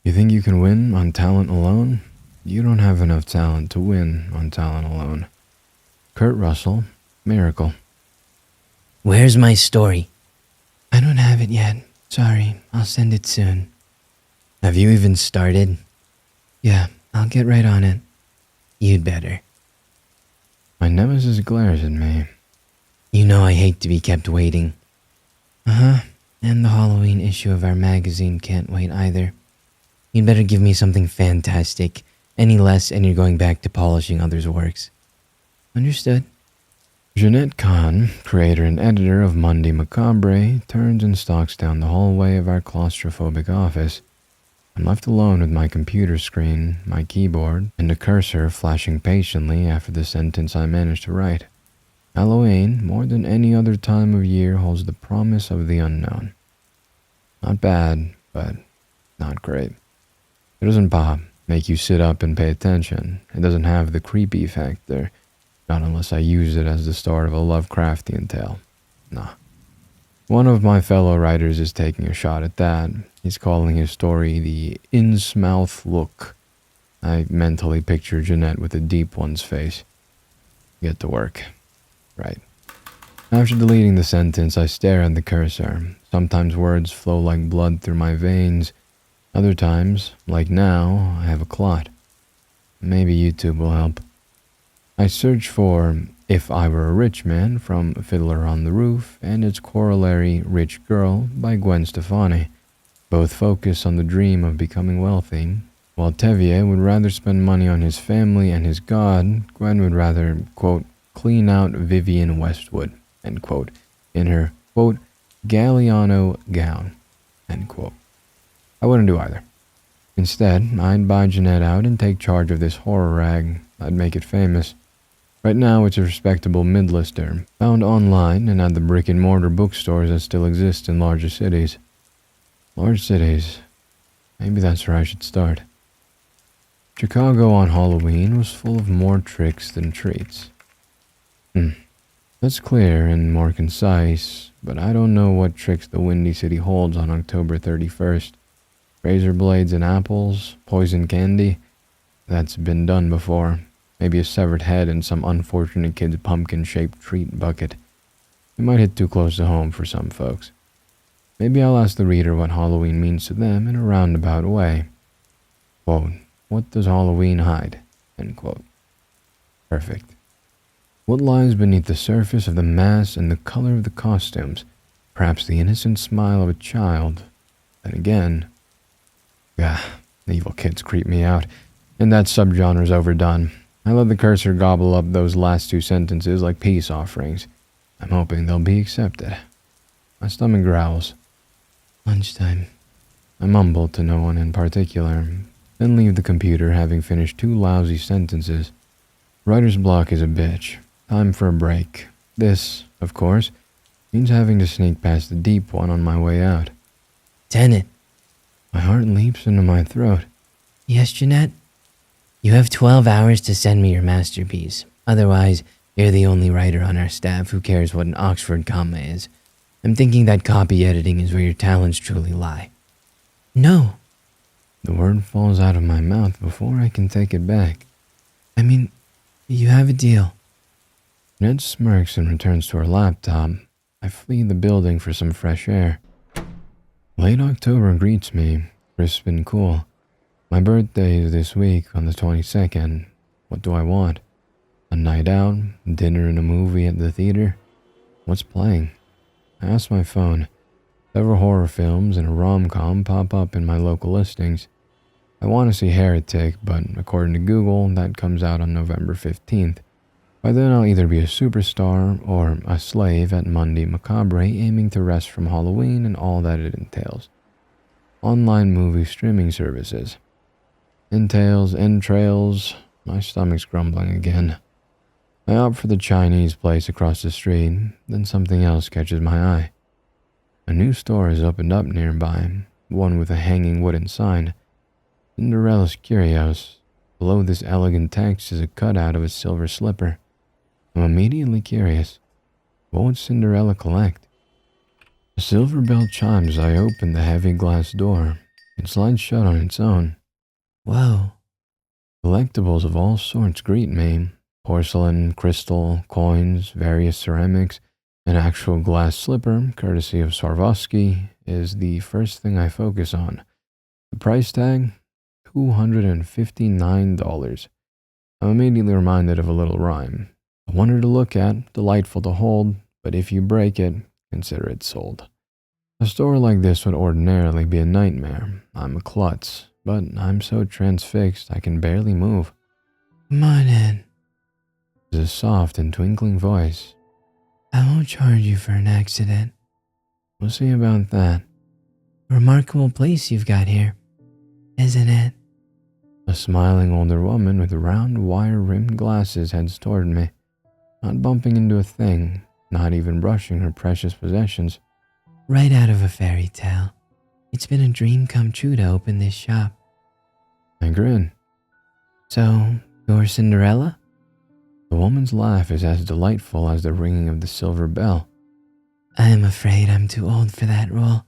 You think you can win on talent alone? You don't have enough talent to win on talent alone. Kurt Russell, Miracle. Where's my story? I don't have it yet. Sorry, I'll send it soon. Have you even started? Yeah, I'll get right on it. You'd better. My nemesis glares at me. You know I hate to be kept waiting. Uh-huh, and the Halloween issue of our magazine can't wait either. You'd better give me something fantastic. Any less and you're going back to polishing others' works. Understood. Jeanette Kahn, creator and editor of Monday Macabre, turns and stalks down the hallway of our claustrophobic office. I'm left alone with my computer screen, my keyboard, and a cursor flashing patiently after the sentence I managed to write. Halloween, more than any other time of year, holds the promise of the unknown. Not bad, but not great. It doesn't pop, make you sit up and pay attention. It doesn't have the creepy factor. Not unless I use it as the start of a Lovecraftian tale. Nah. One of my fellow writers is taking a shot at that. He's calling his story the Innsmouth Look. I mentally picture Jeanette with a deep one's face. Get to work. Right. After deleting the sentence, I stare at the cursor. Sometimes words flow like blood through my veins. Other times, like now, I have a clot. Maybe YouTube will help. I search for If I Were a Rich Man from Fiddler on the Roof and its corollary Rich Girl by Gwen Stefani. Both focus on the dream of becoming wealthy. While Tevier would rather spend money on his family and his god, Gwen would rather, quote, clean out Vivienne Westwood, end quote, in her, quote, Galliano gown, end quote. I wouldn't do either. Instead, I'd buy Jeanette out and take charge of this horror rag. I'd make it famous. Right now, it's a respectable mid-lister, found online and at the brick-and-mortar bookstores that still exist in larger cities. Large cities. Maybe that's where I should start. Chicago on Halloween was full of more tricks than treats. That's clear and more concise, but I don't know what tricks the Windy City holds on October 31st. Razor blades and apples, poison candy. That's been done before. Maybe a severed head in some unfortunate kid's pumpkin-shaped treat bucket. It might hit too close to home for some folks. Maybe I'll ask the reader what Halloween means to them in a roundabout way. Quote, what does Halloween hide? End quote. Perfect. What lies beneath the surface of the mask and the color of the costumes? Perhaps the innocent smile of a child. Then again, evil kids creep me out, and that subgenre's overdone. I let the cursor gobble up those last two sentences like peace offerings. I'm hoping they'll be accepted. My stomach growls. Lunchtime. I mumble to no one in particular, then leave the computer having finished two lousy sentences. Writer's block is a bitch. Time for a break. This, of course, means having to sneak past the deep one on my way out. Tenet. My heart leaps into my throat. Yes, Jeanette? You have 12 hours to send me your masterpiece. Otherwise, you're the only writer on our staff who cares what an Oxford comma is. I'm thinking that copy editing is where your talents truly lie. No. The word falls out of my mouth before I can take it back. I mean, you have a deal. Ned smirks and returns to her laptop. I flee the building for some fresh air. Late October greets me, crisp and cool. My birthday is this week on the 22nd. What do I want? A night out? Dinner and a movie at the theater? What's playing? I ask my phone. Several horror films and a rom-com pop up in my local listings. I want to see Heretic, but according to Google, that comes out on November 15th. By then I'll either be a superstar or a slave at Monday Macabre aiming to rest from Halloween and all that it entails. Online movie streaming services. Entrails, my stomach's grumbling again. I opt for the Chinese place across the street, then something else catches my eye. A new store has opened up nearby, one with a hanging wooden sign. Cinderella's Curios. Below this elegant text is a cutout of a silver slipper. I'm immediately curious. What would Cinderella collect? A silver bell chimes as I open the heavy glass door. It slides shut on its own. Whoa. Collectibles of all sorts greet me. Porcelain, crystal, coins, various ceramics, an actual glass slipper, courtesy of Swarovski, is the first thing I focus on. The price tag? $259. I'm immediately reminded of a little rhyme. A wonder to look at, delightful to hold, but if you break it, consider it sold. A store like this would ordinarily be a nightmare. I'm a klutz, but I'm so transfixed I can barely move. Come on in. There's a soft and twinkling voice. I won't charge you for an accident. We'll see about that. Remarkable place you've got here, isn't it? A smiling older woman with round wire-rimmed glasses heads toward me, not bumping into a thing, not even brushing her precious possessions. Right out of a fairy tale. It's been a dream come true to open this shop. I grin. So, you're Cinderella? The woman's laugh is as delightful as the ringing of the silver bell. I'm afraid I'm too old for that role.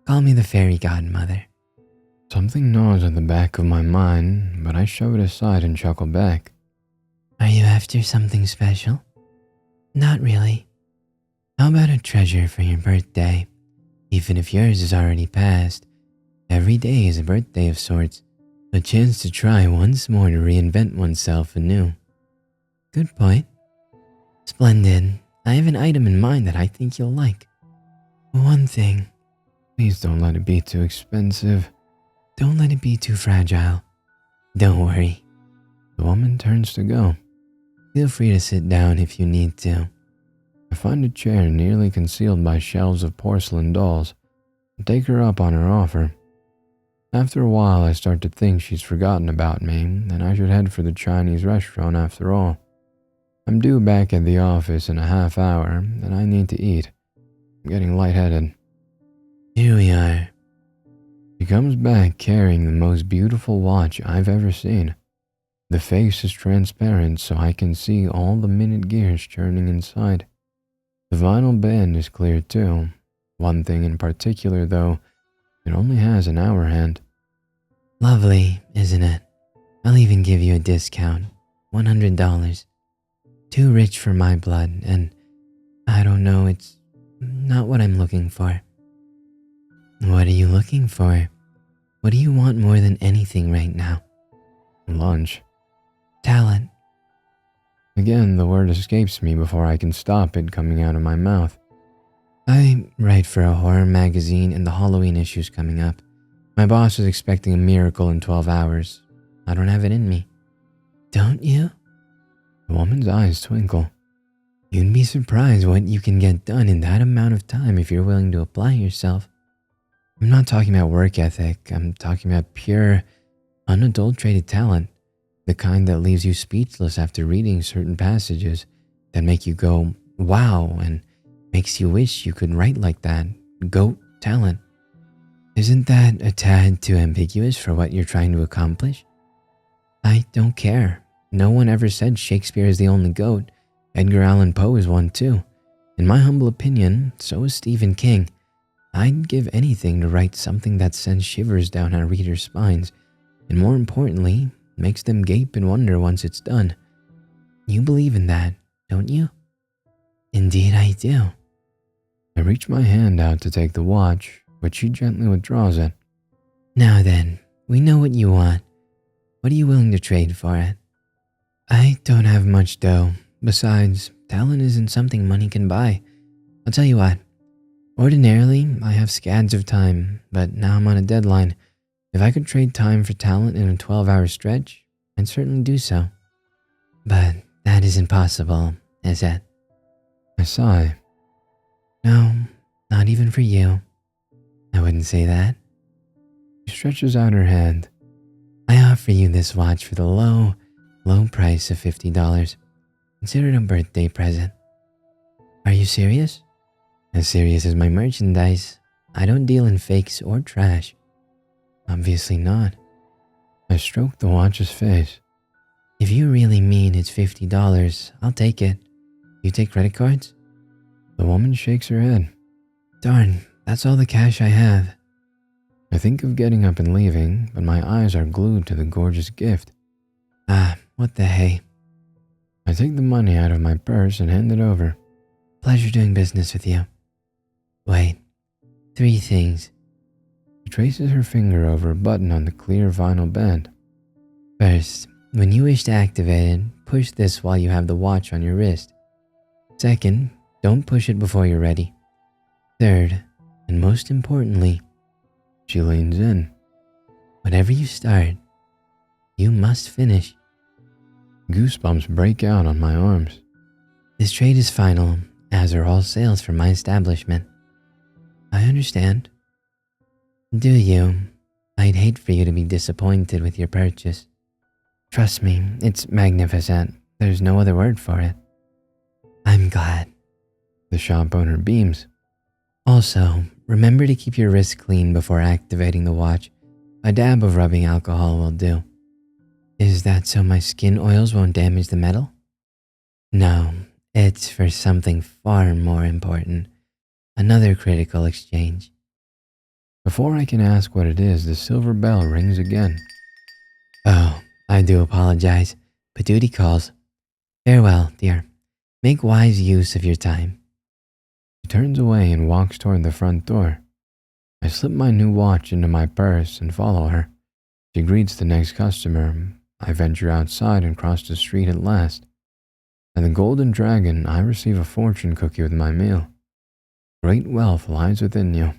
Call me the fairy godmother. Something gnaws at the back of my mind, but I shove it aside and chuckle back. Are you after something special? Not really. How about a treasure for your birthday? Even if yours is already past, every day is a birthday of sorts, a chance to try once more to reinvent oneself anew. Good point. Splendid. I have an item in mind that I think you'll like. One thing. Please don't let it be too expensive. Don't let it be too fragile. Don't worry. The woman turns to go. Feel free to sit down if you need to. I find a chair nearly concealed by shelves of porcelain dolls and take her up on her offer. After a while, I start to think she's forgotten about me and I should head for the Chinese restaurant after all. I'm due back at the office in a half hour and I need to eat. I'm getting lightheaded. Here we are. She comes back carrying the most beautiful watch I've ever seen. The face is transparent so I can see all the minute gears churning inside. The vinyl band is clear too. One thing in particular though, it only has an hour hand. Lovely, isn't it? I'll even give you a discount. $100. Too rich for my blood, and I don't know, it's not what I'm looking for. What are you looking for? What do you want more than anything right now? Lunch. Talent. Again, the word escapes me before I can stop it coming out of my mouth. I write for a horror magazine and the Halloween issue's coming up. My boss is expecting a miracle in 12 hours. I don't have it in me. Don't you? The woman's eyes twinkle. You'd be surprised what you can get done in that amount of time if you're willing to apply yourself. I'm not talking about work ethic. I'm talking about pure, unadulterated talent. The kind that leaves you speechless after reading certain passages that make you go, wow, and makes you wish you could write like that. Goat talent. Isn't that a tad too ambiguous for what you're trying to accomplish? I don't care. No one ever said Shakespeare is the only goat. Edgar Allan Poe is one too. In my humble opinion, so is Stephen King. I'd give anything to write something that sends shivers down our readers' spines, and more importantly, makes them gape in wonder once it's done. You believe in that, don't you? Indeed I do. I reach my hand out to take the watch, but she gently withdraws it. Now then, we know what you want. What are you willing to trade for it? I don't have much dough. Besides, talent isn't something money can buy. I'll tell you what. Ordinarily, I have scads of time, but now I'm on a deadline. If I could trade time for talent in a 12-hour stretch, I'd certainly do so. But that isn't possible, is it? I sigh. No, not even for you. I wouldn't say that. She stretches out her hand. I offer you this watch for the low price of $50. Consider it a birthday present. Are you serious? As serious as my merchandise. I don't deal in fakes or trash. Obviously not. I stroke the watch's face. If you really mean it's $50, I'll take it. You take credit cards? The woman shakes her head. Darn, that's all the cash I have. I think of getting up and leaving, but my eyes are glued to the gorgeous gift. What the hey? I take the money out of my purse and hand it over. Pleasure doing business with you. Wait, 3 things. She traces her finger over a button on the clear vinyl band. First, when you wish to activate it, push this while you have the watch on your wrist. Second, don't push it before you're ready. Third, and most importantly, She leans in. whatever you start, you must finish. Goosebumps break out on my arms. This trade is final, as are all sales from my establishment. I understand. Do you? I'd hate for you to be disappointed with your purchase. Trust me, it's magnificent. There's no other word for it. I'm glad. The shop owner beams. Also, remember to keep your wrist clean before activating the watch. A dab of rubbing alcohol will do. Is that so my skin oils won't damage the metal? No, it's for something far more important. Another critical exchange. Before I can ask what it is, the silver bell rings again. Oh, I do apologize, but duty calls. Farewell, dear. Make wise use of your time. She turns away and walks toward the front door. I slip my new watch into my purse and follow her. She greets the next customer. I venture outside and cross the street at last. At the Golden Dragon, I receive a fortune cookie with my meal. Great wealth lies within you.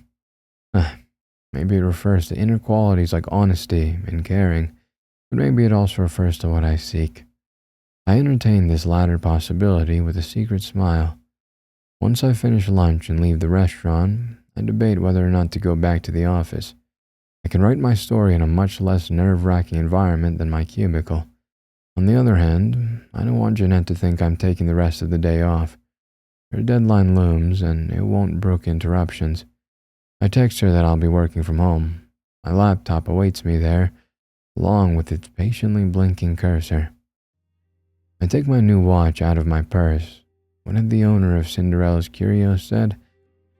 Maybe it refers to inner qualities like honesty and caring, but maybe it also refers to what I seek. I entertain this latter possibility with a secret smile. Once I finish lunch and leave the restaurant, I debate whether or not to go back to the office. I can write my story in a much less nerve-wracking environment than my cubicle. On the other hand, I don't want Jeanette to think I'm taking the rest of the day off. Her deadline looms, and it won't brook interruptions. I text her that I'll be working from home. My laptop awaits me there, along with its patiently blinking cursor. I take my new watch out of my purse. What had the owner of Cinderella's Curios said?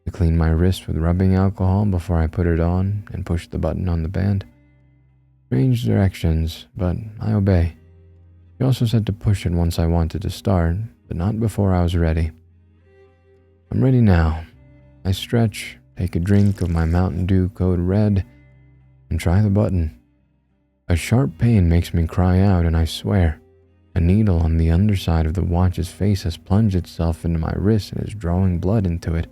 To clean my wrist with rubbing alcohol before I put it on and push the button on the band. Strange directions, but I obey. She also said to push it once I wanted to start, but not before I was ready. I'm ready now. I stretch, take a drink of my Mountain Dew Code Red, and try the button. A sharp pain makes me cry out, and I swear, a needle on the underside of the watch's face has plunged itself into my wrist and is drawing blood into it,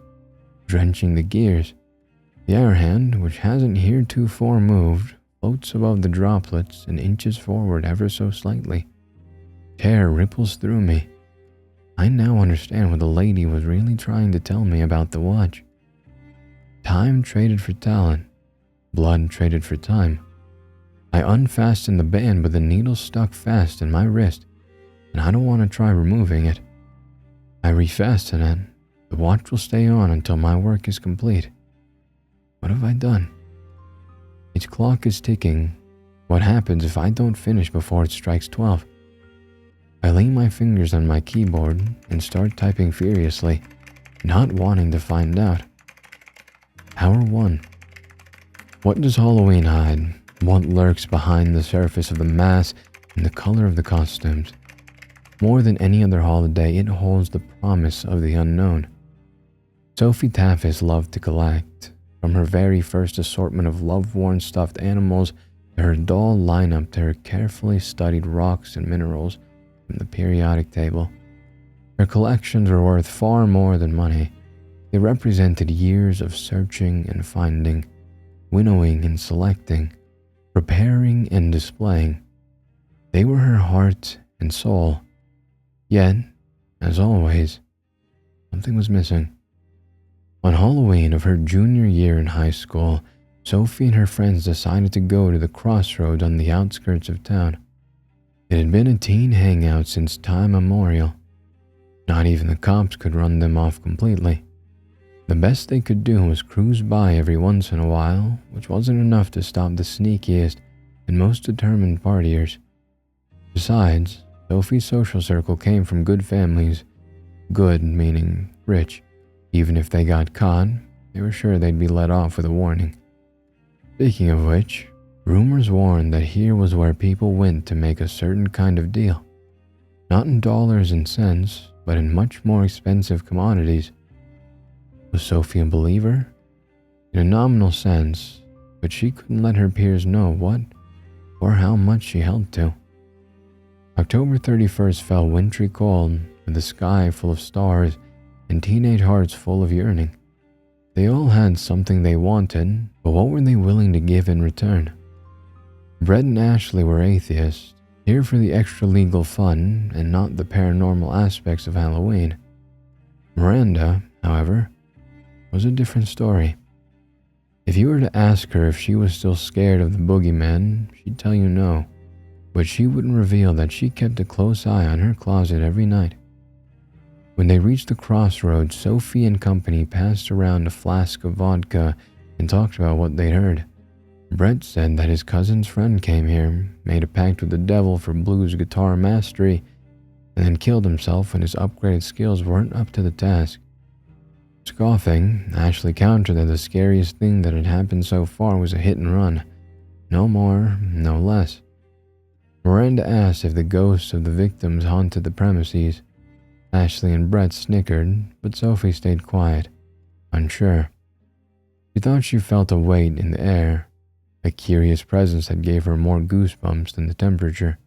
drenching the gears. The air hand, which hasn't heretofore moved, floats above the droplets and inches forward ever so slightly. Terror ripples through me. I now understand what the lady was really trying to tell me about the watch. Time traded for talent. Blood traded for time. I unfasten the band, but the needle stuck fast in my wrist, and I don't want to try removing it. I refasten it. The watch will stay on until my work is complete. What have I done? Its clock is ticking. What happens if I don't finish before it strikes 12? I lay my fingers on my keyboard and start typing furiously, not wanting to find out. Hour 1. What does Halloween hide? What lurks behind the surface of the mask and the color of the costumes? More than any other holiday, it holds the promise of the unknown. Sophie Taffis loved to collect, from her very first assortment of love-worn stuffed animals to her doll lineup to her carefully studied rocks and minerals from the periodic table. Her collections were worth far more than money. They represented years of searching and finding, winnowing and selecting, preparing and displaying. They were her heart and soul. Yet, as always, something was missing. On Halloween of her junior year in high school, Sophie and her friends decided to go to the crossroads on the outskirts of town. It had been a teen hangout since time immemorial. Not even the cops could run them off completely. The best they could do was cruise by every once in a while, which wasn't enough to stop the sneakiest and most determined partiers. Besides, Sophie's social circle came from good families, good meaning rich. Even if they got caught, they were sure they'd be let off with a warning. Speaking of which, rumors warned that here was where people went to make a certain kind of deal. Not in dollars and cents, but in much more expensive commodities. Was Sophie a believer? In a nominal sense, but she couldn't let her peers know what or how much she held to. October 31st fell wintry cold, with the sky full of stars and teenage hearts full of yearning. They all had something they wanted, but what were they willing to give in return? Brett and Ashley were atheists, here for the extra legal fun and not the paranormal aspects of Halloween. Miranda, however, was a different story. If you were to ask her if she was still scared of the boogeyman, she'd tell you no, but she wouldn't reveal that she kept a close eye on her closet every night. When they reached the crossroads, Sophie and company passed around a flask of vodka and talked about what they'd heard. Brett said that his cousin's friend came here, made a pact with the devil for blues guitar mastery, and then killed himself when his upgraded skills weren't up to the task. Scoffing, Ashley countered that the scariest thing that had happened so far was a hit and run. No more, no less. Miranda asked if the ghosts of the victims haunted the premises. Ashley and Brett snickered, but Sophie stayed quiet, unsure. She thought she felt a weight in the air, a curious presence that gave her more goosebumps than the temperature.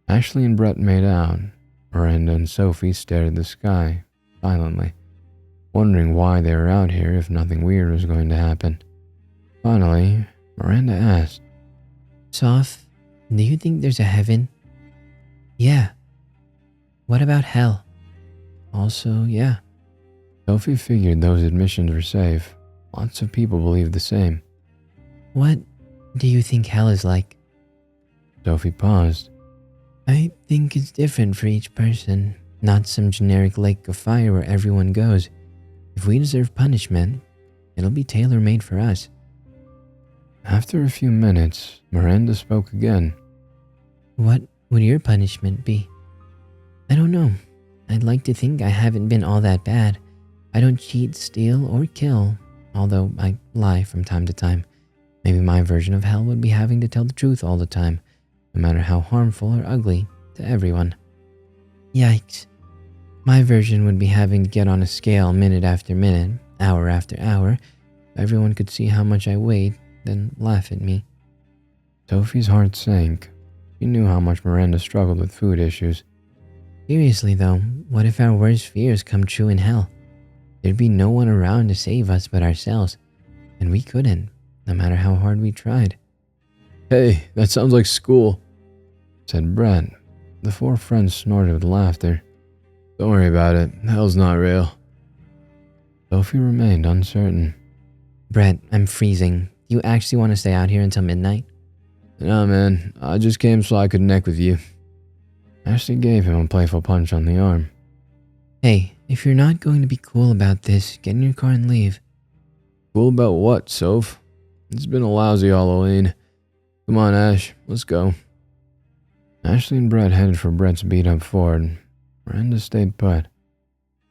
Ashley and Brett made out. Miranda and Sophie stared at the sky, silently, wondering why they were out here if nothing weird was going to happen. Finally, Miranda asked, Soph, do you think there's a heaven? Yeah. What about hell? Also, yeah. Sophie figured those admissions were safe. Lots of people believe the same. What do you think hell is like? Sophie paused. I think it's different for each person, not some generic lake of fire where everyone goes. If we deserve punishment, it'll be tailor-made for us. After a few minutes, Miranda spoke again. What would your punishment be? I don't know. I'd like to think I haven't been all that bad. I don't cheat, steal, or kill, although I lie from time to time. Maybe my version of hell would be having to tell the truth all the time, no matter how harmful or ugly to everyone. Yikes. My version would be having to get on a scale minute after minute, hour after hour, so everyone could see how much I weighed, then laugh at me. Sophie's heart sank. She knew how much Miranda struggled with food issues. Seriously though, what if our worst fears come true in hell? There'd be no one around to save us but ourselves, and we couldn't, no matter how hard we tried. Hey, that sounds like school, said Brett. The four friends snorted with laughter. Don't worry about it, hell's not real. Sophie remained uncertain. Brett, I'm freezing. Do you actually want to stay out here until midnight? Nah man, I just came so I could neck with you. Ashley gave him a playful punch on the arm. Hey, if you're not going to be cool about this, get in your car and leave. Cool about what, Soph? It's been a lousy Halloween. Come on, Ash, let's go. Ashley and Brett headed for Brett's beat-up Ford. Miranda stayed put.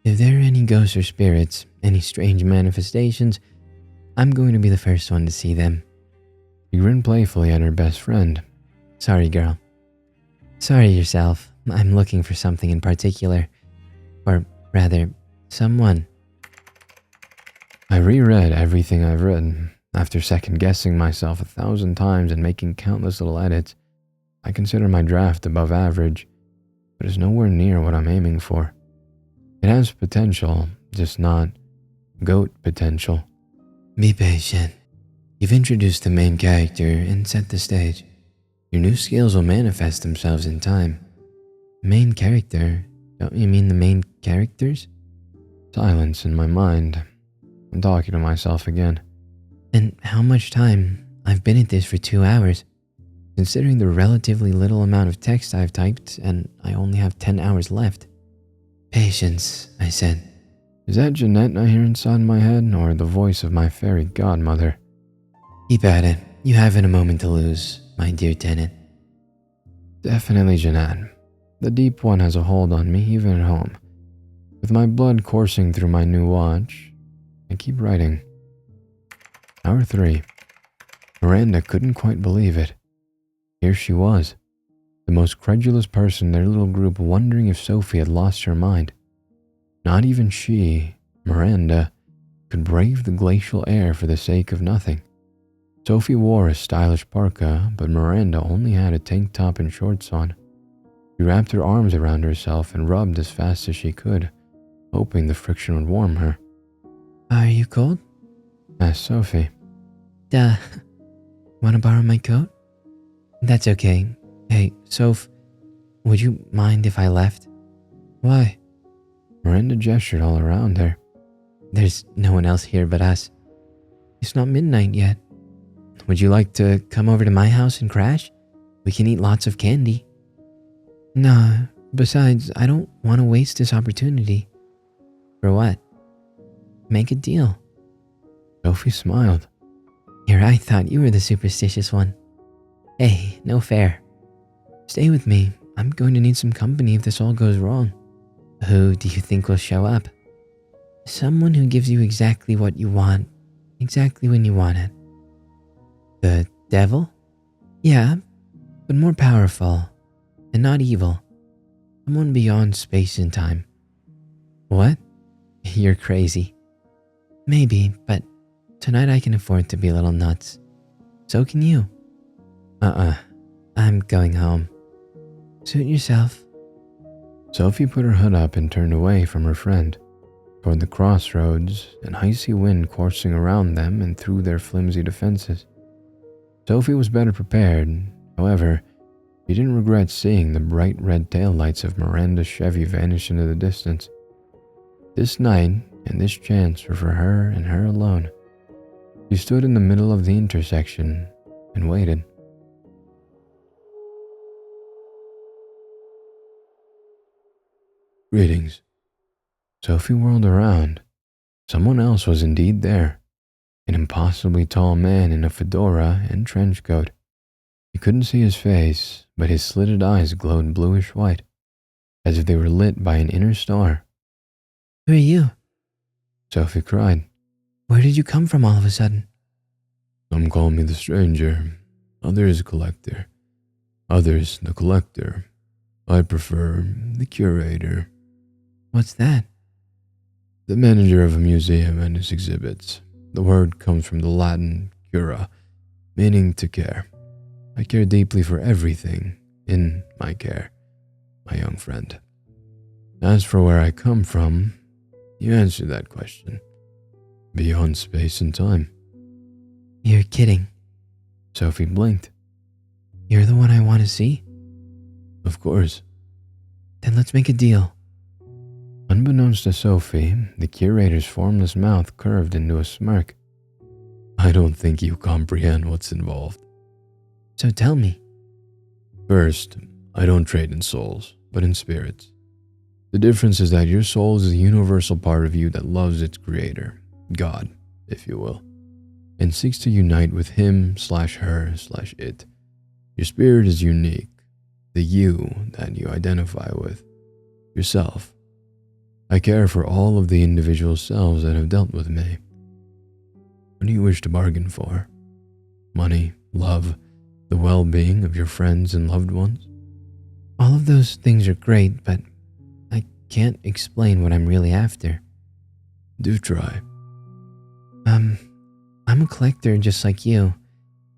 If there are any ghosts or spirits, any strange manifestations, I'm going to be the first one to see them. She grinned playfully at her best friend. Sorry, girl. Sorry yourself. I'm looking for something in particular. Or rather, someone. I reread everything I've written. After second-guessing myself 1,000 times and making countless little edits, I consider my draft above average, but it's nowhere near what I'm aiming for. It has potential, just not goat potential. Be patient. You've introduced the main character and set the stage. Your new skills will manifest themselves in time. Main character? Don't you mean the main characters? Silence in my mind. I'm talking to myself again. And how much time? I've been at this for 2 hours. Considering the relatively little amount of text I've typed, and I only have 10 hours left. Patience, I said. Is that Jeanette I hear inside my head, or the voice of my fairy godmother? Keep at it. You haven't a moment to lose, my dear Tenet. Definitely Jeanette. The deep one has a hold on me, even at home. With my blood coursing through my new watch, I keep writing. Hour 3. Miranda couldn't quite believe it. Here she was, the most credulous person in their little group, wondering if Sophie had lost her mind. Not even she, Miranda, could brave the glacial air for the sake of nothing. Sophie wore a stylish parka, but Miranda only had a tank top and shorts on. She wrapped her arms around herself and rubbed as fast as she could, hoping the friction would warm her. Are you cold? Asked Sophie. Duh. Want to borrow my coat? That's okay. Hey, Soph, would you mind if I left? Why? Miranda gestured all around her. There's no one else here but us. It's not midnight yet. Would you like to come over to my house and crash? We can eat lots of candy. Nah, besides, I don't want to waste this opportunity. For what? Make a deal. Sophie smiled. Here, I thought you were the superstitious one. Hey, no fair. Stay with me. I'm going to need some company if this all goes wrong. Who do you think will show up? Someone who gives you exactly what you want, exactly when you want it. The devil? Yeah, but more powerful, and not evil. Someone beyond space and time. What? You're crazy. Maybe, but tonight I can afford to be a little nuts. So can you. I'm going home. Suit yourself. Sophie put her hood up and turned away from her friend, toward the crossroads, an icy wind coursing around them and through their flimsy defenses. Sophie was better prepared. However, she didn't regret seeing the bright red taillights of Miranda's Chevy vanish into the distance. This night and this chance were for her and her alone. She stood in the middle of the intersection and waited. Greetings. Sophie whirled around. Someone else was indeed there. An impossibly tall man in a fedora and trench coat. You couldn't see his face, but his slitted eyes glowed bluish white, as if they were lit by an inner star. Who are you? Sophie cried. Where did you come from all of a sudden? Some call me the stranger, others collector, others the collector. I prefer the curator. What's that? The manager of a museum and its exhibits. The word comes from the Latin cura, meaning to care. I care deeply for everything in my care, my young friend. As for where I come from, you answered that question. Beyond space and time. You're kidding. Sophie blinked. You're the one I want to see? Of course. Then let's make a deal. Unbeknownst to Sophie, the curator's formless mouth curved into a smirk. I don't think you comprehend what's involved. So tell me. First, I don't trade in souls, but in spirits. The difference is that your soul is a universal part of you that loves its creator, God, if you will, and seeks to unite with him/her/it. Your spirit is unique, the you that you identify with, yourself. I care for all of the individual selves that have dealt with me. What do you wish to bargain for? Money, love, the well-being of your friends and loved ones? All of those things are great, but I can't explain what I'm really after. Do try. I'm a collector just like you.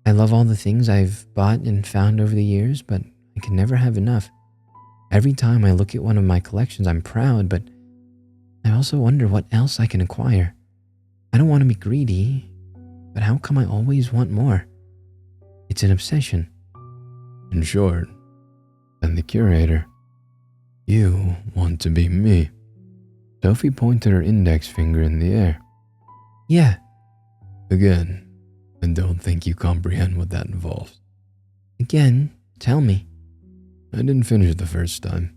I love all the things I've bought and found over the years, but I can never have enough. Every time I look at one of my collections, I'm proud, but I also wonder what else I can acquire. I don't want to be greedy, but how come I always want more? It's an obsession. In short, and the curator, you want to be me. Sophie pointed her index finger in the air. Yeah. Again, I don't think you comprehend what that involves. Again, tell me. I didn't finish the first time.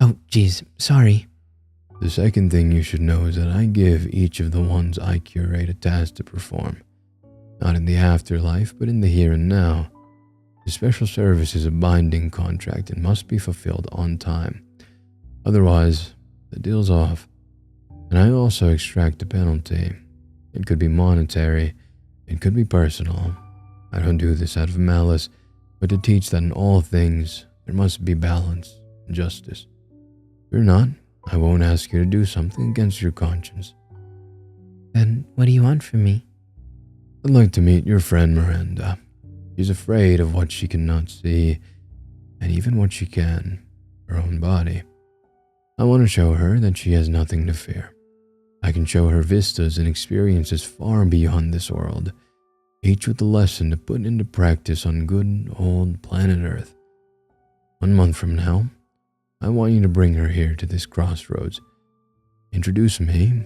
Oh, geez, sorry. The second thing you should know is that I give each of the ones I curate a task to perform. Not in the afterlife, but in the here and now. The special service is a binding contract and must be fulfilled on time. Otherwise, the deal's off. And I also extract a penalty. It could be monetary, it could be personal. I don't do this out of malice, but to teach that in all things there must be balance and justice. Fear not, I won't ask you to do something against your conscience. Then what do you want from me? I'd like to meet your friend Miranda. She's afraid of what she cannot see, and even what she can, her own body. I want to show her that she has nothing to fear. I can show her vistas and experiences far beyond this world, each with a lesson to put into practice on good old planet Earth. 1 month from now, I want you to bring her here to this crossroads. Introduce me,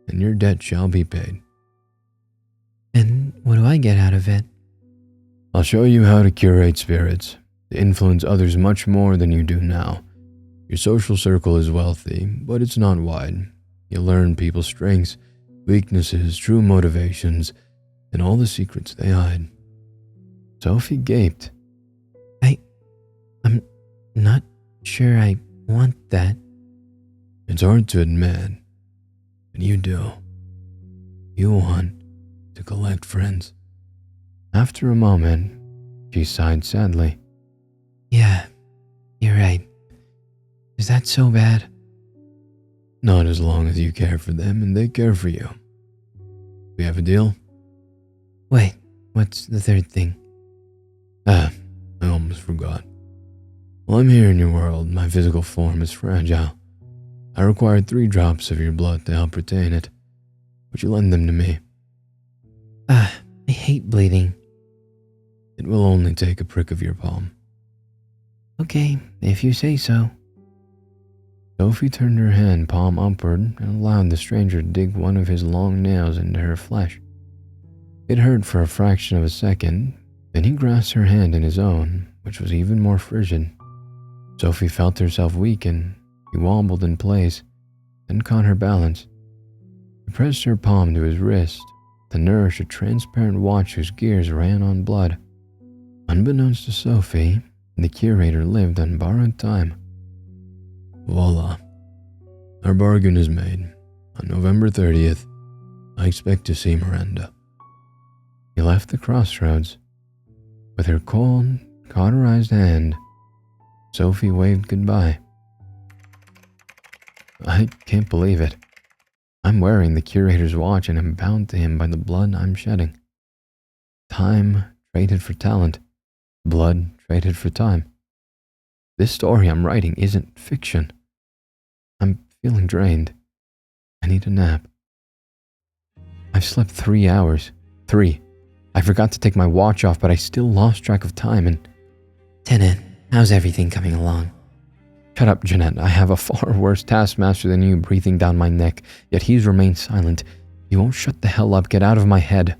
and your debt shall be paid. And what do I get out of it? I'll show you how to curate spirits, to influence others much more than you do now. Your social circle is wealthy, but it's not wide. You'll learn people's strengths, weaknesses, true motivations, and all the secrets they hide. Sophie gaped. I'm not sure I want that. It's hard to admit, but you do. You want to collect friends. After a moment, she sighed sadly. Yeah, you're right. Is that so bad? Not as long as you care for them and they care for you. We have a deal? Wait, what's the third thing? I almost forgot. While I'm here in your world, my physical form is fragile. I require 3 drops of your blood to help retain it. Would you lend them to me? I hate bleeding. It will only take a prick of your palm. Okay, if you say so. Sophie turned her hand palm upward and allowed the stranger to dig one of his long nails into her flesh. It hurt for a fraction of a second, then he grasped her hand in his own, which was even more frigid. Sophie felt herself weaken. He wobbled in place, then caught her balance. He pressed her palm to his wrist, to nourish a transparent watch whose gears ran on blood. Unbeknownst to Sophie, the curator lived on borrowed time. Voila. Our bargain is made. On November 30th, I expect to see Miranda. He left the crossroads. With her cold, cauterized hand, Sophie waved goodbye. I can't believe it. I'm wearing the curator's watch and am bound to him by the blood I'm shedding. Time traded for talent. Blood traded for time. This story I'm writing isn't fiction. I'm feeling drained. I need a nap. I've slept 3 hours. 3. I forgot to take my watch off, but I still lost track of time and... Tenet, how's everything coming along? Shut up, Jeanette. I have a far worse taskmaster than you breathing down my neck, yet he's remained silent. You won't shut the hell up. Get out of my head.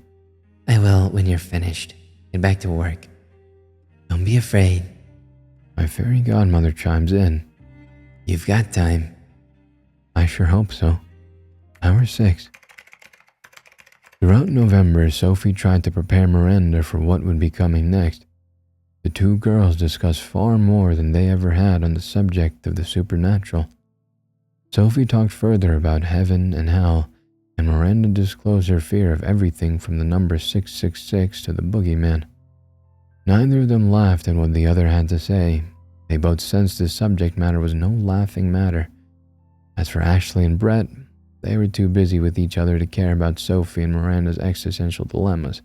I will when you're finished. Get back to work. Don't be afraid. My fairy godmother chimes in. You've got time. I sure hope so. Hour 6. Throughout November, Sophie tried to prepare Miranda for what would be coming next. The 2 girls discussed far more than they ever had on the subject of the supernatural. Sophie talked further about heaven and hell, and Miranda disclosed her fear of everything from the number 666 to the boogeyman. Neither of them laughed at what the other had to say. They both sensed this subject matter was no laughing matter. As for Ashley and Brett, they were too busy with each other to care about Sophie and Miranda's existential dilemmas.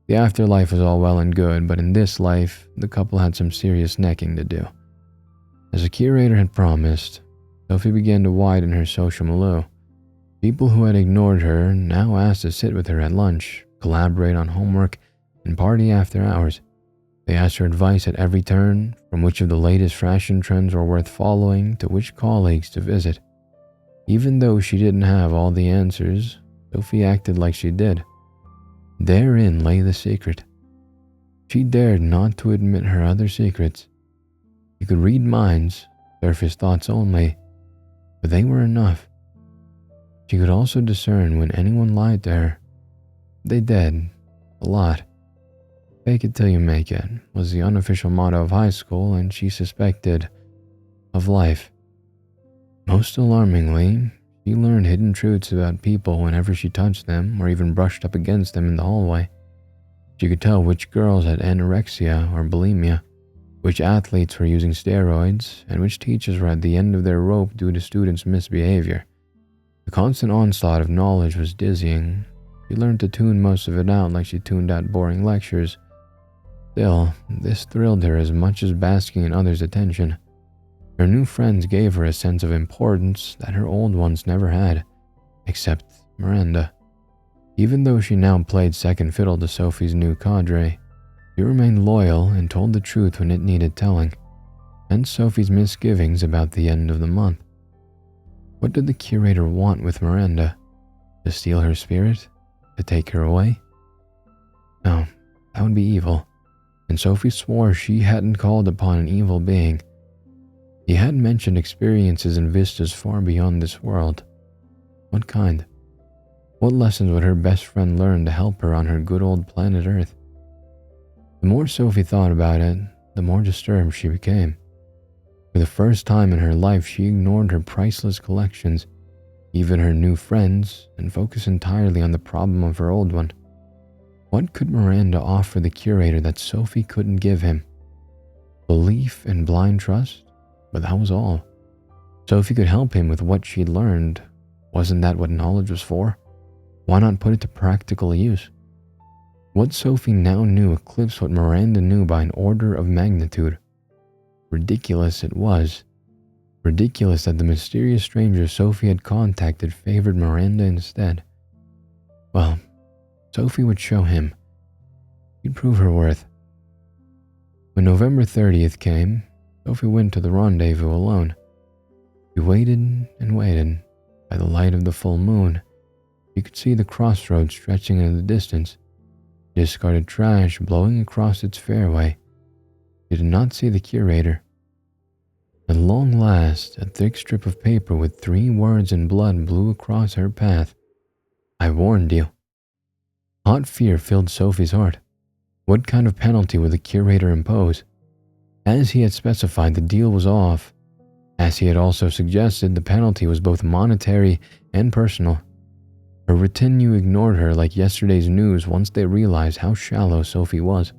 The afterlife was all well and good, but in this life, the couple had some serious necking to do. As the curator had promised, Sophie began to widen her social milieu. People who had ignored her now asked to sit with her at lunch, collaborate on homework, and party after hours. They asked her advice at every turn, from which of the latest fashion trends were worth following to which colleagues to visit. Even though she didn't have all the answers, Sophie acted like she did. Therein lay the secret. She dared not to admit her other secrets. She could read minds, surface thoughts only, but they were enough. She could also discern when anyone lied to her. They did, a lot. Fake it till you make it was the unofficial motto of high school, and she suspected of life. Most alarmingly, she learned hidden truths about people whenever she touched them or even brushed up against them in the hallway. She could tell which girls had anorexia or bulimia, which athletes were using steroids, and which teachers were at the end of their rope due to students' misbehavior. The constant onslaught of knowledge was dizzying. She learned to tune most of it out like she tuned out boring lectures. Still, this thrilled her as much as basking in others' attention. Her new friends gave her a sense of importance that her old ones never had, except Miranda. Even though she now played second fiddle to Sophie's new cadre, she remained loyal and told the truth when it needed telling, hence Sophie's misgivings about the end of the month. What did the curator want with Miranda? To steal her spirit? To take her away? No, that would be evil, and Sophie swore she hadn't called upon an evil being. He had mentioned experiences and vistas far beyond this world. What kind? What lessons would her best friend learn to help her on her good old planet Earth? The more Sophie thought about it, the more disturbed she became. For the first time in her life, she ignored her priceless collections, even her new friends, and focused entirely on the problem of her old one. What could Miranda offer the curator that Sophie couldn't give him? Belief and blind trust? But that was all. Sophie could help him with what she'd learned. Wasn't that what knowledge was for? Why not put it to practical use? What Sophie now knew eclipsed what Miranda knew by an order of magnitude. Ridiculous it was. Ridiculous that the mysterious stranger Sophie had contacted favored Miranda instead. Well, Sophie would show him. He'd prove her worth. When November 30th came, Sophie went to the rendezvous alone. She waited and waited. By the light of the full moon, she could see the crossroads stretching into the distance, discarded trash blowing across its fairway. She did not see the curator. At long last, a thick strip of paper with 3 words in blood blew across her path. I warned you. Hot fear filled Sophie's heart. What kind of penalty would the curator impose? As he had specified, the deal was off. As he had also suggested, the penalty was both monetary and personal. Her retinue ignored her like yesterday's news once they realized how shallow Sophie was.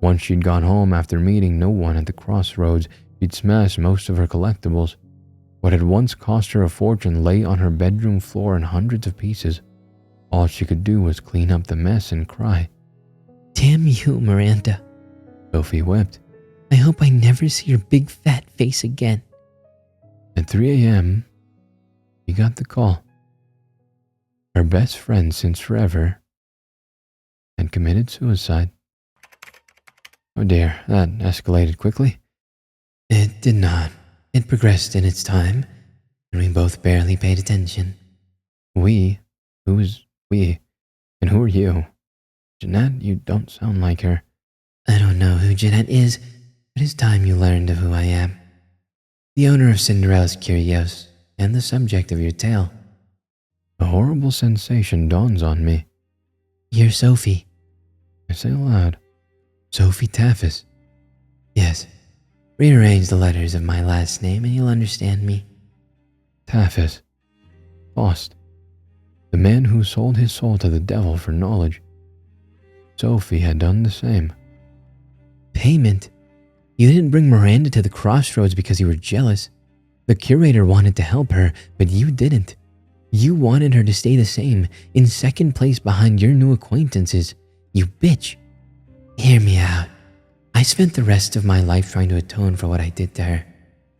Once she'd gone home after meeting no one at the crossroads, she'd smashed most of her collectibles. What had once cost her a fortune lay on her bedroom floor in hundreds of pieces. All she could do was clean up the mess and cry. Damn you, Miranda. Sophie wept. I hope I never see your big fat face again. At 3 a.m., she got the call. Her best friend since forever had committed suicide. Oh dear, that escalated quickly. It did not. It progressed in its time, and we both barely paid attention. We? Who is we? And who are you? Jeanette, you don't sound like her. I don't know who Jeanette is, but it's time you learned of who I am. The owner of Cinderella's curios, and the subject of your tale. A horrible sensation dawns on me. You're Sophie. I say aloud. Sophie Taffis. Yes. Rearrange the letters of my last name and you'll understand me. Taffis. Faust. The man who sold his soul to the devil for knowledge. Sophie had done the same. Payment? You didn't bring Miranda to the crossroads because you were jealous. The curator wanted to help her, but you didn't. You wanted her to stay the same, in second place behind your new acquaintances. You bitch. Hear me out. I spent the rest of my life trying to atone for what I did to her.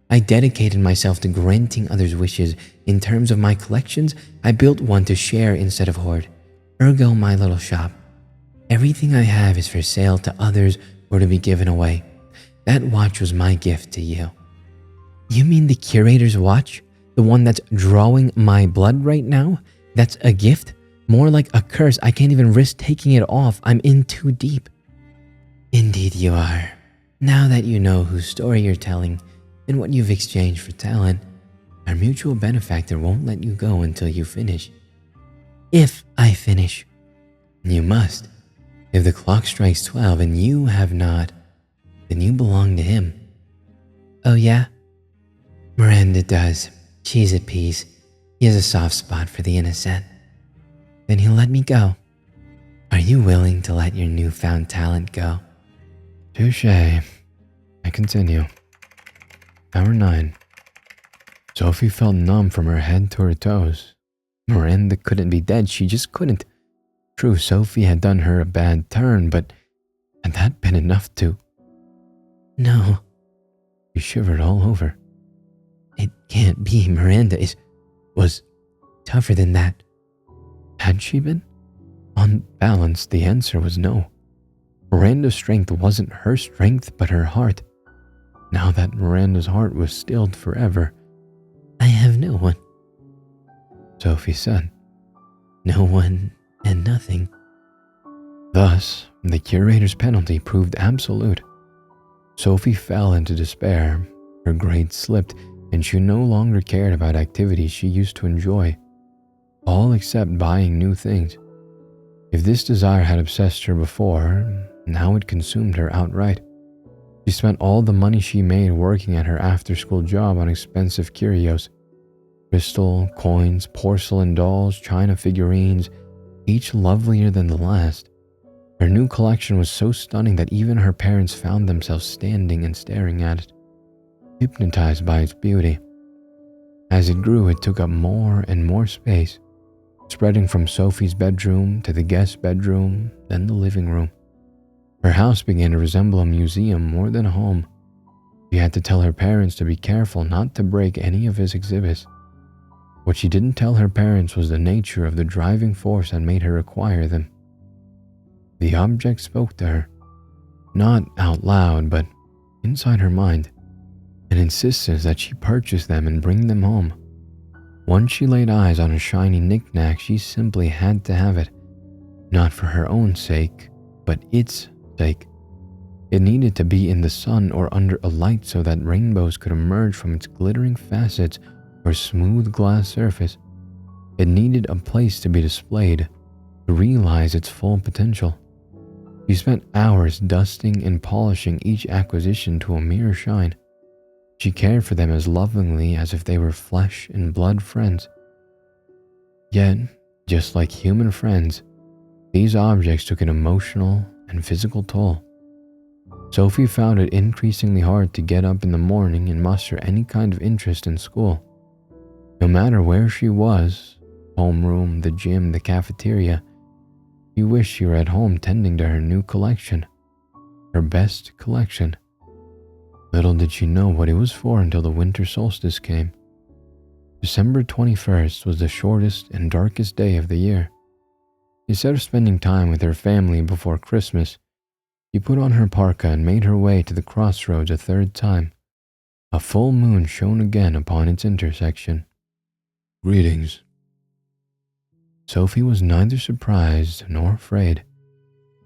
I dedicated myself to granting others' wishes. In terms of my collections, I built one to share instead of hoard. Ergo my little shop. Everything I have is for sale to others or to be given away. That watch was my gift to you. You mean the curator's watch? The one that's drawing my blood right now? That's a gift? More like a curse. I can't even risk taking it off. I'm in too deep. Indeed you are. Now that you know whose story you're telling and what you've exchanged for talent, our mutual benefactor won't let you go until you finish. If I finish. You must. If the clock strikes 12 and you have not, then you belong to him. Oh yeah? Miranda does. She's at peace. He has a soft spot for the innocent. Then he'll let me go. Are you willing to let your newfound talent go? Touché. I continue. Hour 9. Sophie felt numb from her head to her toes. Miranda couldn't be dead, she just couldn't. True, Sophie had done her a bad turn, but had that been enough to... No. She shivered all over. It can't be. Miranda was tougher than that. Had she been? On balance, the answer was no. Miranda's strength wasn't her strength, but her heart. Now that Miranda's heart was stilled forever. I have no one. Sophie said. No one and nothing. Thus, the curator's penalty proved absolute. Sophie fell into despair, her grades slipped, and she no longer cared about activities she used to enjoy, all except buying new things. If this desire had obsessed her before, now it consumed her outright. She spent all the money she made working at her after-school job on expensive curios. Crystal, coins, porcelain dolls, china figurines, each lovelier than the last. Her new collection was so stunning that even her parents found themselves standing and staring at it, hypnotized by its beauty. As it grew, it took up more and more space, spreading from Sophie's bedroom to the guest bedroom, then the living room. Her house began to resemble a museum more than a home. She had to tell her parents to be careful not to break any of his exhibits. What she didn't tell her parents was the nature of the driving force that made her acquire them. The object spoke to her, not out loud, but inside her mind, an insistence that she purchase them and bring them home. Once she laid eyes on a shiny knick-knack, she simply had to have it, not for her own sake, but its sake. It needed to be in the sun or under a light so that rainbows could emerge from its glittering facets or smooth glass surface. It needed a place to be displayed, to realize its full potential. She spent hours dusting and polishing each acquisition to a mere shine. She cared for them as lovingly as if they were flesh and blood friends. Yet, just like human friends, these objects took an emotional and physical toll. Sophie found it increasingly hard to get up in the morning and muster any kind of interest in school. No matter where she was, homeroom, the gym, the cafeteria, she wished she were at home tending to her new collection, her best collection. Little did she know what it was for until the winter solstice came. December 21st was the shortest and darkest day of the year. Instead of spending time with her family before Christmas, she put on her parka and made her way to the crossroads a third time. A full moon shone again upon its intersection. Greetings. Sophie was neither surprised nor afraid.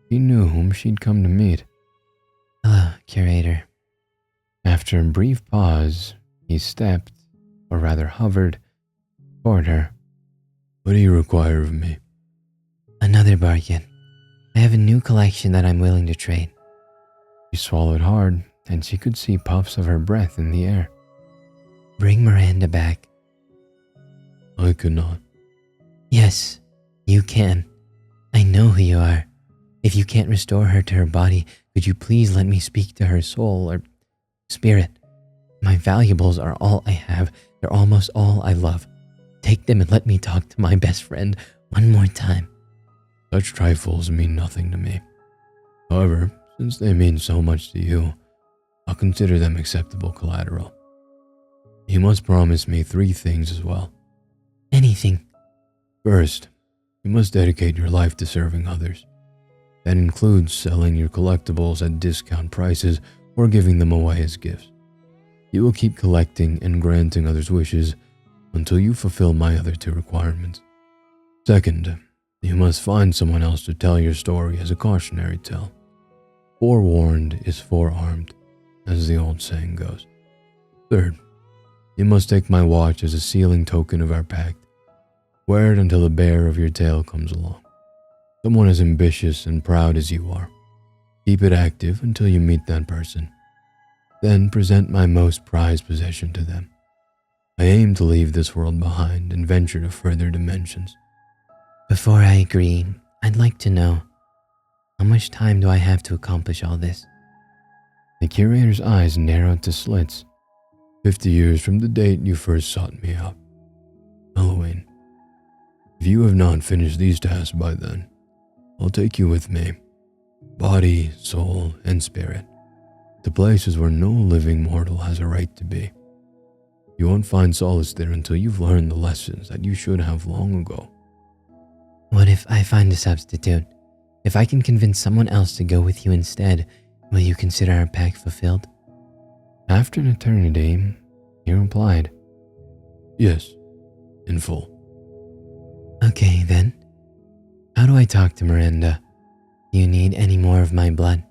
She knew whom she'd come to meet. Hello, curator. After a brief pause, he stepped, or rather hovered, toward her. What do you require of me? Another bargain. I have a new collection that I'm willing to trade. She swallowed hard, and she could see puffs of her breath in the air. Bring Miranda back. I could not. Yes, you can. I know who you are. If you can't restore her to her body, could you please let me speak to her soul or spirit? My valuables are all I have. They're almost all I love. Take them and let me talk to my best friend one more time. Such trifles mean nothing to me. However, since they mean so much to you, I'll consider them acceptable collateral. You must promise me 3 things as well. Anything. First, you must dedicate your life to serving others. That includes selling your collectibles at discount prices or giving them away as gifts. You will keep collecting and granting others' wishes until you fulfill my other 2 requirements. Second, you must find someone else to tell your story as a cautionary tale. Forewarned is forearmed, as the old saying goes. Third, you must take my watch as a sealing token of our pact. Wear it until the bearer of your tale comes along. Someone as ambitious and proud as you are. Keep it active until you meet that person. Then present my most prized possession to them. I aim to leave this world behind and venture to further dimensions. Before I agree, I'd like to know, How much time do I have to accomplish all this? The curator's eyes narrowed to slits. 50 years from the date you first sought me out. Halloween. If you have not finished these tasks by then, I'll take you with me, body, soul, and spirit, to places where no living mortal has a right to be. You won't find solace there until you've learned the lessons that you should have long ago. What if I find a substitute? If I can convince someone else to go with you instead, will you consider our pact fulfilled? After an eternity, he replied, Yes, in full. Okay, then. How do I talk to Miranda? Do you need any more of my blood?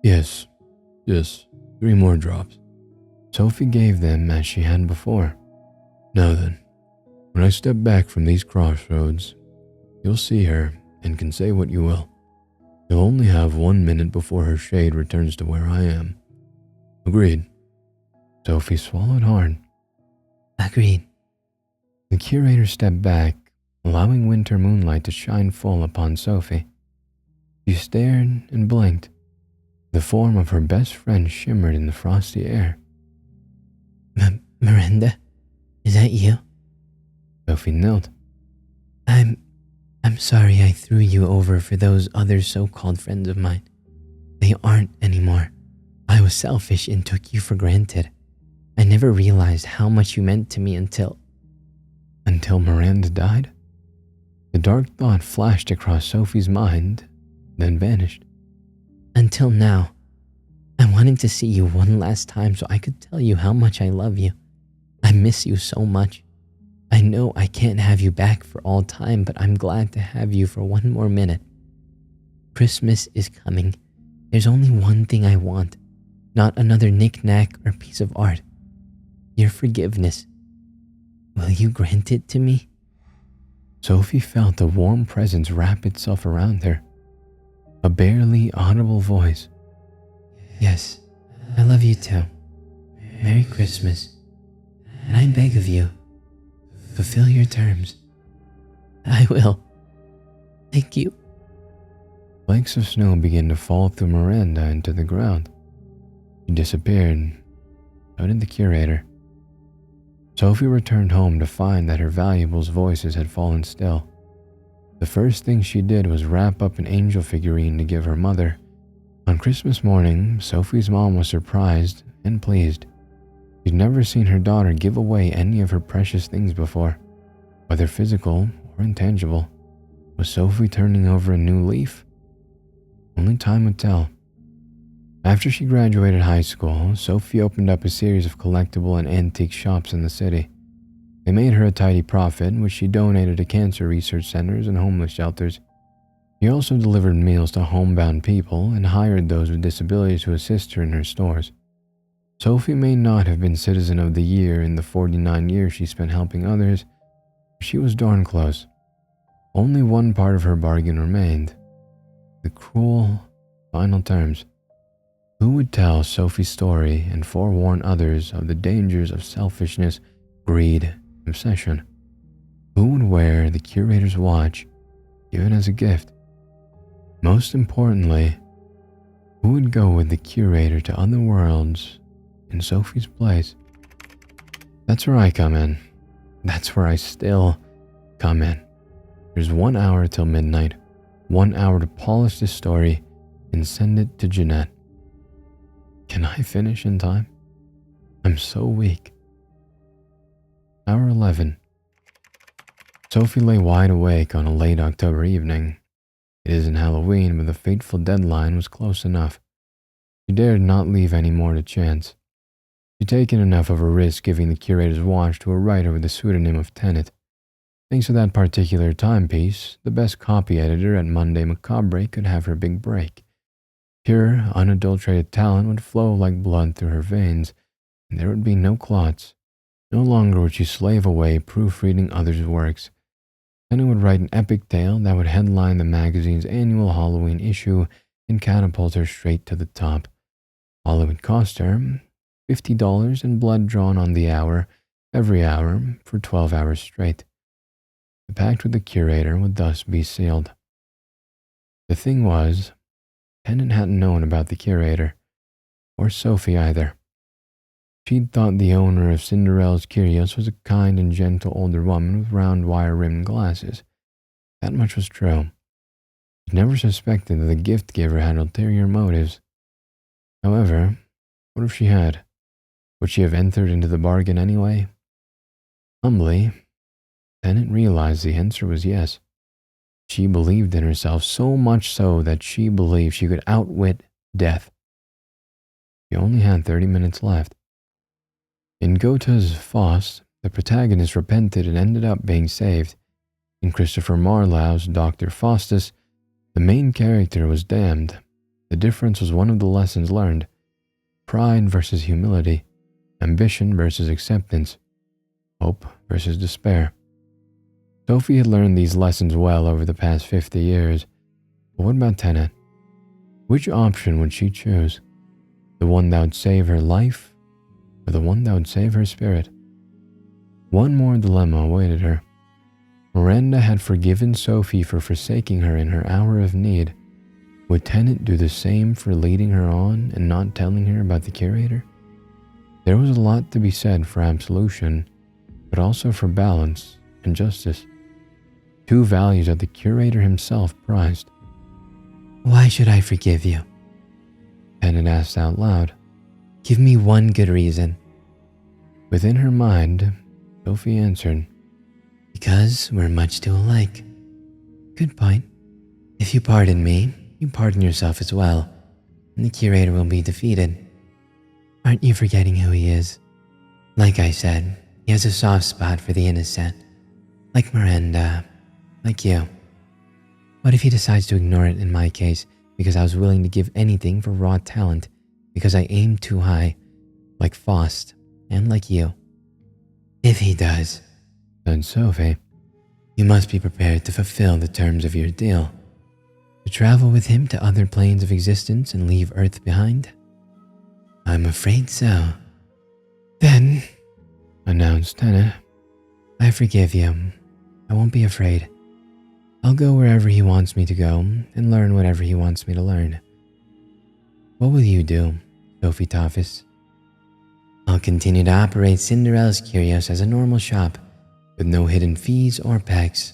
Yes, 3 more drops. Sophie gave them as she had before. Now then, when I step back from these crossroads, you'll see her and can say what you will. You'll only have 1 minute before her shade returns to where I am. Agreed. Sophie swallowed hard. Agreed. The curator stepped back, allowing winter moonlight to shine full upon Sophie. She stared and blinked. The form of her best friend shimmered in the frosty air. Miranda? Is that you? Sophie knelt. I'm sorry I threw you over for those other so-called friends of mine. They aren't anymore. I was selfish and took you for granted. I never realized how much you meant to me until Miranda died? The dark thought flashed across Sophie's mind, then vanished. Until now. I wanted to see you one last time so I could tell you how much I love you. I miss you so much. I know I can't have you back for all time, but I'm glad to have you for 1 more minute. Christmas is coming. There's only one thing I want, not another knick-knack or piece of art. Your forgiveness. Will you grant it to me? Sophie felt a warm presence wrap itself around her. A barely audible voice. Yes, I love you too. Merry Christmas. And I beg of you, fulfill your terms. I will. Thank you. Flakes of snow began to fall through Miranda into the ground. She disappeared. So did the curator. Sophie returned home to find that her valuables' voices had fallen still. The first thing she did was wrap up an angel figurine to give her mother. On Christmas morning, Sophie's mom was surprised and pleased. She'd never seen her daughter give away any of her precious things before, whether physical or intangible. Was Sophie turning over a new leaf? Only time would tell. After she graduated high school, Sophie opened up a series of collectible and antique shops in the city. They made her a tidy profit, which she donated to cancer research centers and homeless shelters. She also delivered meals to homebound people and hired those with disabilities to assist her in her stores. Sophie may not have been Citizen of the Year in the 49 years she spent helping others, but she was darn close. Only one part of her bargain remained: the cruel final terms. Who would tell Sophie's story and forewarn others of the dangers of selfishness, greed, and obsession? Who would wear the curator's watch given as a gift? Most importantly, who would go with the curator to other worlds in Sophie's place? That's where I come in. That's where I still come in. There's 1 hour till midnight, 1 hour to polish this story and send it to Jeanette. Can I finish in time? I'm so weak. Hour 11. Sophie lay wide awake on a late October evening. It isn't Halloween, but the fateful deadline was close enough. She dared not leave any more to chance. She'd taken enough of a risk giving the curator's watch to a writer with the pseudonym of Tenet. Thanks to that particular timepiece, the best copy editor at Monday Macabre could have her big break. Pure, unadulterated talent would flow like blood through her veins, and there would be no clots. No longer would she slave away proofreading others' works. Tenet would write an epic tale that would headline the magazine's annual Halloween issue and catapult her straight to the top. All it would cost her, $50 and blood drawn on the hour, every hour, for 12 hours straight. The pact with the curator would thus be sealed. The thing was, Tenet hadn't known about the curator, or Sophie either. She'd thought the owner of Cinderella's Curios was a kind and gentle older woman with round wire-rimmed glasses. That much was true. She'd never suspected that the gift-giver had ulterior motives. However, what if she had? Would she have entered into the bargain anyway? Humbly, Tenet realized the answer was yes. She believed in herself so much so that she believed she could outwit death. She only had 30 minutes left. In Goethe's Faust, the protagonist repented and ended up being saved. In Christopher Marlowe's Dr. Faustus, the main character was damned. The difference was one of the lessons learned: pride versus humility, ambition versus acceptance, hope versus despair. Sophie had learned these lessons well over the past 50 years. But what about Tenet? Which option would she choose? The one that would save her life, or the one that would save her spirit? One more dilemma awaited her. Miranda had forgiven Sophie for forsaking her in her hour of need. Would Tenet do the same for leading her on and not telling her about the curator? There was a lot to be said for absolution, but also for balance and justice. Two values that the curator himself prized. Why should I forgive you? Tenet asked out loud. Give me one good reason. Within her mind, Sophie answered, Because we're much too alike. Good point. If you pardon me, you pardon yourself as well, and the curator will be defeated. Aren't you forgetting who he is? Like I said, he has a soft spot for the innocent. Like Miranda, like you. What if he decides to ignore it in my case because I was willing to give anything for raw talent, because I aimed too high, like Faust, and like you? If he does, said Sophie, you must be prepared to fulfill the terms of your deal. To travel with him to other planes of existence and leave Earth behind? I'm afraid so. Then, announced Tenet, I forgive you. I won't be afraid. I'll go wherever he wants me to go and learn whatever he wants me to learn. What will you do, Sophie Tophis? I'll continue to operate Cinderella's Curios as a normal shop, with no hidden fees or pacts.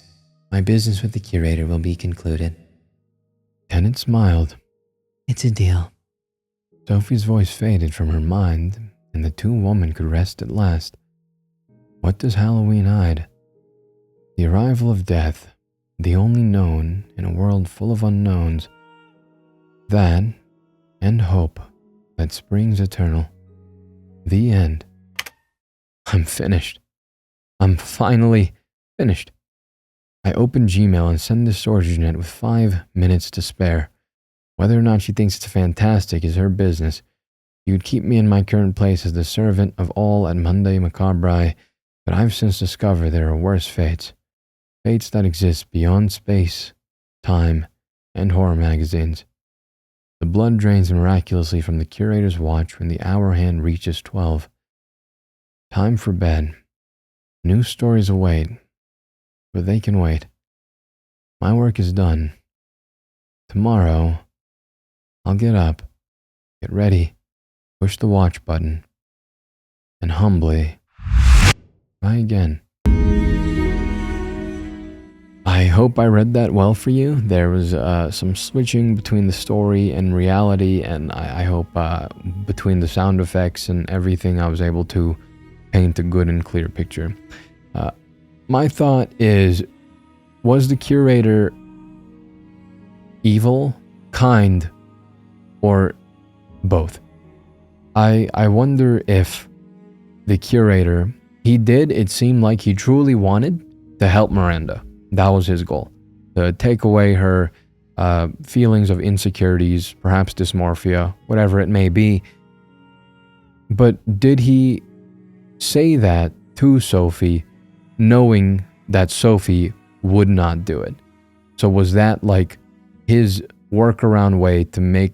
My business with the curator will be concluded. Tenet smiled. It's a deal. Sophie's voice faded from her mind, and the two women could rest at last. What does Halloween hide? The arrival of death, the only known in a world full of unknowns. That, and hope that springs eternal. The end. I'm finished. I'm finally finished. I open Gmail and send this story to Jeanette with 5 minutes to spare. Whether or not she thinks it's fantastic is her business. She would keep me in my current place as the servant of all at Monday Macabre, but I've since discovered there are worse fates. Fates that exist beyond space, time, and horror magazines. The blood drains miraculously from the curator's watch when the hour hand reaches 12. Time for bed. New stories await, but they can wait. My work is done. Tomorrow, I'll get up, get ready, push the watch button, and humbly try again. I hope I read that well for you. There was some switching between the story and reality, and I hope between the sound effects and everything I was able to paint a good and clear picture. My thought is, was the curator evil, kind, or both? I wonder if the curator, it seemed like he truly wanted to help Miranda. That was his goal, to take away her feelings of insecurities, perhaps dysmorphia, whatever it may be. But did he say that to Sophie, knowing that Sophie would not do it? So was that like his workaround way to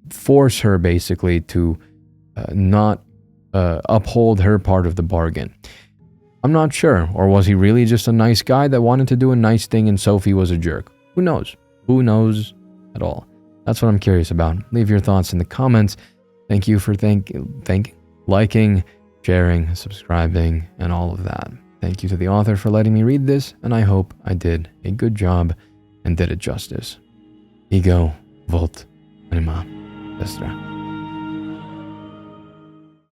force her basically to not uphold her part of the bargain? I'm not sure. Or was he really just a nice guy that wanted to do a nice thing and Sophie was a jerk? Who knows? Who knows at all? That's what I'm curious about. Leave your thoughts in the comments. Thank you for liking, sharing, subscribing, and all of that. Thank you to the author for letting me read this, and I hope I did a good job and did it justice. Ego, Volt, Anima, Destra.